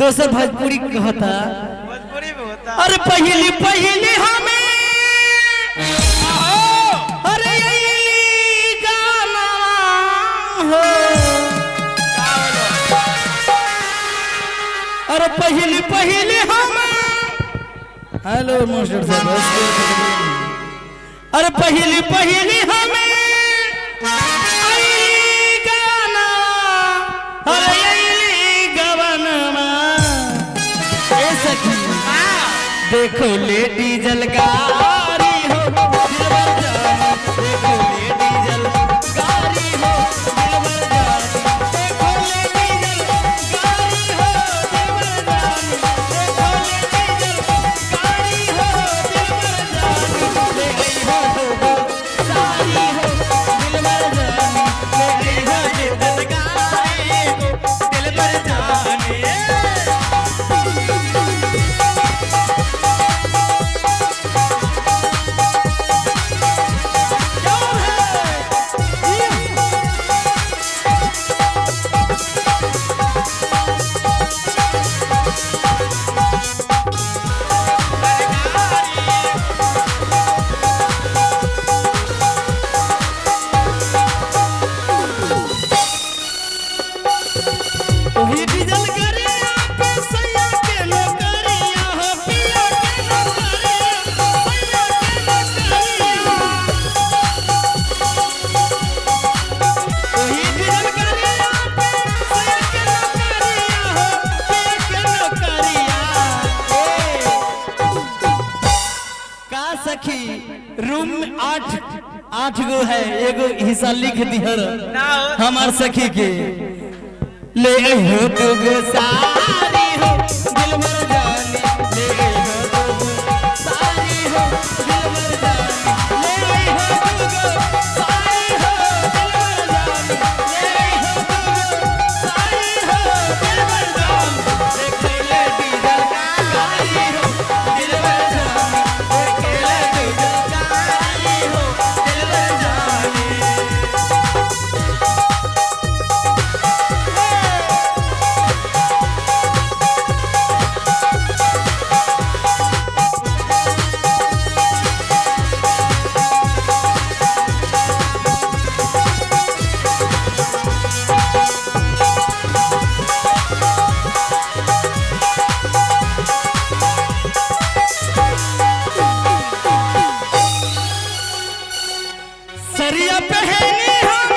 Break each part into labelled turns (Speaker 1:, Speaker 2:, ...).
Speaker 1: दोसर भोजपुरी कहता
Speaker 2: भोजपुरी में होता।
Speaker 1: अरे पहली पहली हमें अरे यही गाना हो अरे पहली पहली हमें हेलो मास्टर साहब अरे पहली पहली हमें देखो ले डीजल गाड़ी हो दिलबर जानी देखो ले डीजल गाड़ी हो दिलबर जानी देखो ले डीजल गाड़ी हो दिलबर जानी देखो ले डीजल गाड़ी हो दिलबर जानी ले गई हो सारी हो दिलबर जानी ले गई हो डीजल गाड़ी हो दिलबर जानी रूम में आठ गो है एगो हिस्सा लिख दिहर हमार सखी के ले हो तो गो सारी हो दिल मर जानी ले हो तो गो सारी हो दिल मर जानी ले हो तो गो सारी हो दिल मर जानी ले हो तो गो सारी हो दिल मर जानी देख ले डीजल गाड़ी हो दिल मर जानी देख ले डीजल गाड़ी हो दिल मर जानी सरिया पहनी हम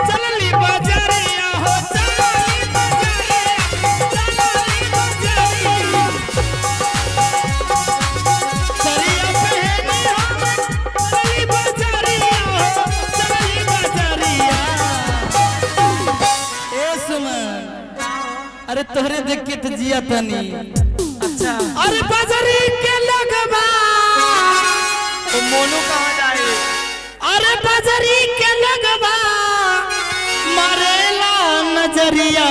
Speaker 1: चलली बाजारिया हो चलली बाजारिया सरिया पहनी हम चलली बाजारिया हो चलली बाजारिया ए सुमन अरे तोहरे देख के तो जिया तनी
Speaker 2: अच्छा
Speaker 1: अरे बाजारी के लगवा
Speaker 2: तो मोनू कहाँ जाए?
Speaker 1: अरे बाजारी के लगवा मारेला नजरिया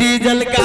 Speaker 1: डीजल का